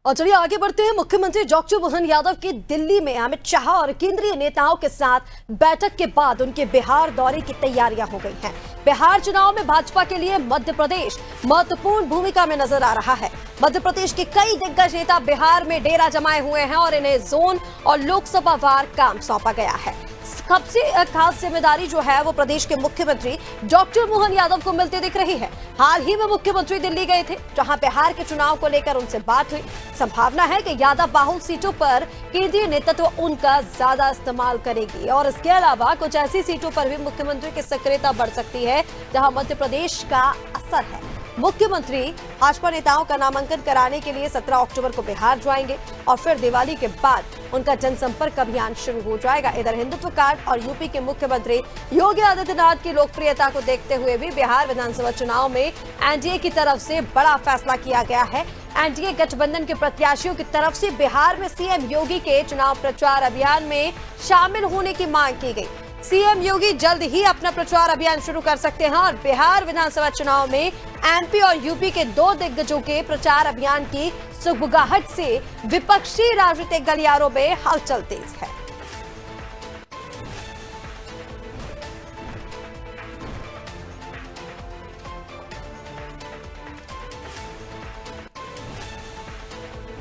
और चलिए आगे बढ़ते हैं। मुख्यमंत्री डॉक्टर मोहन यादव की दिल्ली में अमित शाह और केंद्रीय नेताओं के साथ बैठक के बाद उनके बिहार दौरे की तैयारियां हो गई हैं। बिहार चुनाव में भाजपा के लिए मध्य प्रदेश महत्वपूर्ण भूमिका में नजर आ रहा है। मध्य प्रदेश के कई दिग्गज नेता बिहार में डेरा जमाए हुए हैं और इन्हें जोन और लोकसभा वार काम सौंपा गया है। सबसे खास जिम्मेदारी जो है वो प्रदेश के मुख्यमंत्री डॉक्टर मोहन यादव को मिलती दिख रही है। हाल ही में मुख्यमंत्री दिल्ली गए थे, जहां बिहार के चुनाव को लेकर उनसे बात हुई। संभावना है कि यादव बाहुल सीटों पर केंद्रीय नेतृत्व उनका ज्यादा इस्तेमाल करेगी और इसके अलावा कुछ ऐसी सीटों पर भी मुख्यमंत्री की सक्रियता बढ़ सकती है जहां मध्य प्रदेश का असर है। मुख्यमंत्री भाजपा नेताओं का नामांकन कराने के लिए 17 अक्टूबर को बिहार जाएंगे और फिर दिवाली के बाद उनका जनसंपर्क अभियान शुरू हो जाएगा। इधर हिंदुत्व कार्ड और यूपी के मुख्यमंत्री योगी आदित्यनाथ की लोकप्रियता को देखते हुए भी बिहार विधानसभा चुनाव में एनडीए की तरफ से बड़ा फैसला किया गया है। एनडीए गठबंधन के प्रत्याशियों की तरफ से बिहार में सीएम योगी के चुनाव प्रचार अभियान में शामिल होने की मांग की गई। सीएम योगी जल्द ही अपना प्रचार अभियान शुरू कर सकते हैं और बिहार विधानसभा चुनाव में एमपी और यूपी के दो दिग्गजों के प्रचार अभियान की सुगबुगाहट से विपक्षी राजनीतिक गलियारों में हलचल तेज है।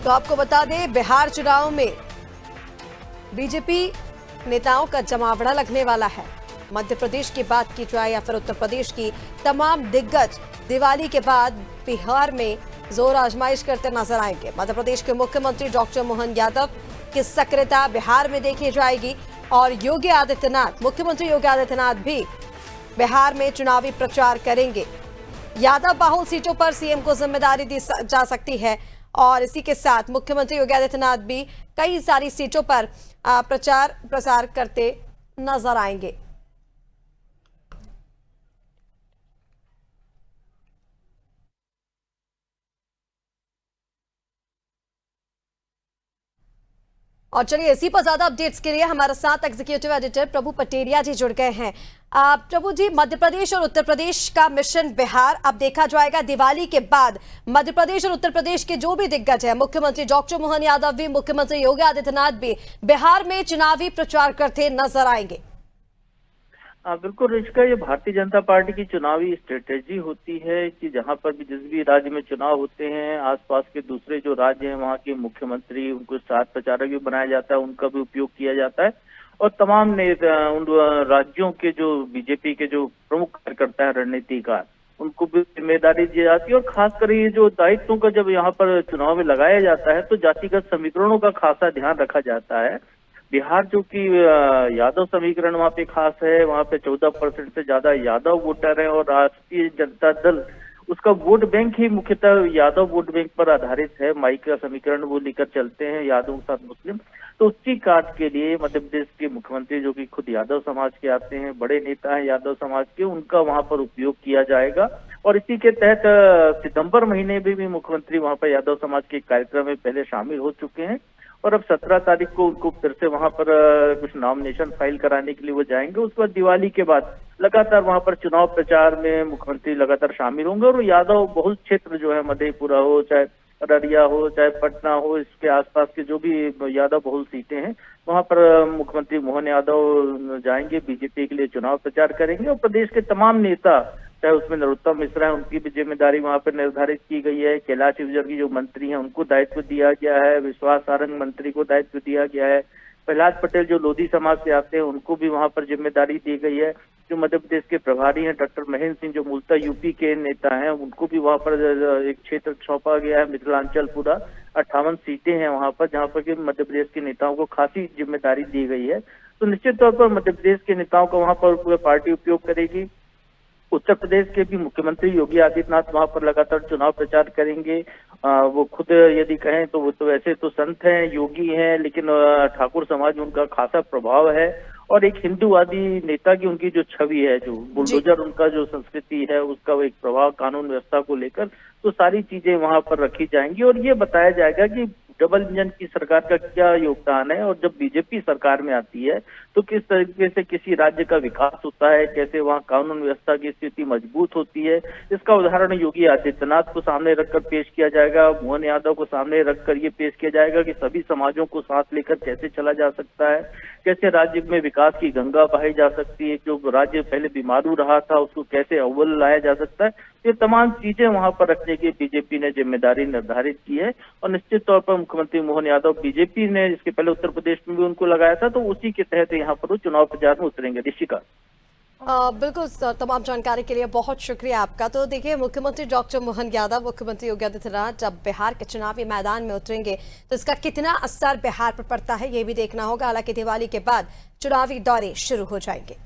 तो आपको बता दें, बिहार चुनाव में बीजेपी नेताओं का जमावड़ा लगने वाला है। मध्य प्रदेश की बात की जाए या फिर उत्तर प्रदेश की, तमाम दिग्गज दिवाली के बाद बिहार में जोर आजमाइश करते नजर आएंगे। मध्य प्रदेश के मुख्यमंत्री डॉक्टर मोहन यादव की सक्रियता बिहार में देखी जाएगी और मुख्यमंत्री योगी आदित्यनाथ भी बिहार में चुनावी प्रचार करेंगे। यादव बाहुल सीटों पर सीएम को जिम्मेदारी दी जा सकती है और इसी के साथ मुख्यमंत्री योगी आदित्यनाथ भी कई सारी सीटों पर प्रचार प्रसार करते नजर आएंगे। और चलिए इसी पर ज्यादा अपडेट्स के लिए हमारे साथ एग्जीक्यूटिव एडिटर प्रभु पटेरिया जी जुड़ गए हैं। प्रभु जी, मध्य प्रदेश और उत्तर प्रदेश का मिशन बिहार अब देखा जाएगा दिवाली के बाद। मध्य प्रदेश और उत्तर प्रदेश के जो भी दिग्गज है, मुख्यमंत्री डॉक्टर मोहन यादव भी, मुख्यमंत्री योगी आदित्यनाथ भी बिहार में चुनावी प्रचार करते नजर आएंगे। बिल्कुल रिचिका, ये भारतीय जनता पार्टी की चुनावी स्ट्रेटेजी होती है कि जहां पर भी जिस भी राज्य में चुनाव होते हैं, आसपास के दूसरे जो राज्य हैं वहां के मुख्यमंत्री, उनको स्टार प्रचारक भी बनाया जाता है, उनका भी उपयोग किया जाता है और तमाम उन राज्यों के जो बीजेपी के जो प्रमुख कार्यकर्ता है, रणनीतिकार, उनको भी जिम्मेदारी दी जाती है। और खासकर ये जो दायित्वों का जब यहाँ पर चुनाव में लगाया जाता है तो जातिगत समीकरणों का खासा ध्यान रखा जाता है। बिहार जो कि यादव समीकरण वहाँ पे खास है, वहाँ पे 14% से ज्यादा यादव वोटर हैं और राष्ट्रीय जनता दल उसका वोट बैंक ही मुख्यतः यादव वोट बैंक पर आधारित है। माई का समीकरण वो लेकर चलते हैं, यादव के साथ मुस्लिम। तो उसी काज के लिए मध्य प्रदेश के मुख्यमंत्री जो कि खुद यादव समाज के आते हैं, बड़े नेता हैं यादव समाज के, उनका वहां पर उपयोग किया जाएगा। और इसी के तहत सितंबर महीने में भी मुख्यमंत्री वहां पर यादव समाज के कार्यक्रम में पहले शामिल हो चुके हैं और अब 17 तारीख को उनको फिर से वहां पर कुछ नॉमिनेशन फाइल कराने के लिए वो जाएंगे। उसके बाद दिवाली के बाद लगातार वहां पर चुनाव प्रचार में मुख्यमंत्री लगातार शामिल होंगे और यादव बहुल क्षेत्र जो है, मधेपुरा हो, चाहे अररिया हो, चाहे पटना हो, इसके आसपास के जो भी यादव बहुल सीटें हैं वहां पर मुख्यमंत्री मोहन यादव जाएंगे, बीजेपी के लिए चुनाव प्रचार करेंगे। और प्रदेश के तमाम नेता, चाहे उसमें नरोत्तम मिश्रा है, उनकी भी जिम्मेदारी वहां पर निर्धारित की गई है। कैलाश विजयवर्गीय जो मंत्री हैं उनको दायित्व दिया गया है, विश्वास सारंग मंत्री को दायित्व दिया गया है, प्रहलाद पटेल जो लोधी समाज से आते हैं उनको भी वहां पर जिम्मेदारी दी गई है। जो मध्य प्रदेश के प्रभारी हैं डॉक्टर महेंद्र सिंह जो मूलतः यूपी के नेता हैं, उनको भी वहां पर एक क्षेत्र सौंपा गया है, मिथिलांचल पूरा 58 सीटें हैं वहां पर, जहां पर कि मध्य प्रदेश के नेताओं को खासी जिम्मेदारी दी गई है। तो निश्चित तौर पर मध्य प्रदेश के नेताओं का वहां पर पूरी पार्टी उपयोग करेगी। उत्तर प्रदेश के भी मुख्यमंत्री योगी आदित्यनाथ वहां पर लगातार चुनाव प्रचार करेंगे। वो खुद यदि कहें तो वो तो वैसे तो संत हैं, योगी हैं, लेकिन ठाकुर समाज में उनका खासा प्रभाव है और एक हिंदूवादी नेता की उनकी जो छवि है, जो बुलडोजर उनका जो संस्कृति है, उसका वो एक प्रभाव कानून व्यवस्था को लेकर, तो सारी चीजें वहां पर रखी जाएंगी। और ये बताया जाएगा कि डबल इंजन की सरकार का क्या योगदान है, और जब बीजेपी सरकार में आती है तो किस तरीके से किसी राज्य का विकास होता है, कैसे वहाँ कानून व्यवस्था की स्थिति मजबूत होती है। इसका उदाहरण योगी आदित्यनाथ को सामने रखकर पेश किया जाएगा, मोहन यादव को सामने रखकर ये पेश किया जाएगा कि सभी समाजों को साथ लेकर कैसे चला जा सकता है, कैसे राज्य में विकास की गंगा बहाई जा सकती है, जो राज्य पहले बीमारू रहा था उसको कैसे अव्वल लाया जा सकता है। ये तमाम चीजें वहां पर रखने की बीजेपी ने जिम्मेदारी निर्धारित की है, और निश्चित तौर पर मुख्यमंत्री मोहन यादव, बीजेपी ने इसके पहले उत्तर प्रदेश में भी उनको लगाया था, तो उसी के तहत यहाँ पर वो चुनाव प्रचार में उतरेंगे। ऋषिका, बिल्कुल सर, तमाम जानकारी के लिए बहुत शुक्रिया आपका। तो देखिए, मुख्यमंत्री डॉक्टर मोहन यादव, मुख्यमंत्री योगी आदित्यनाथ जब बिहार के चुनावी मैदान में उतरेंगे तो इसका कितना असर बिहार पर पड़ता है ये भी देखना होगा। हालांकि दिवाली के बाद चुनावी दौरे शुरू हो जाएंगे।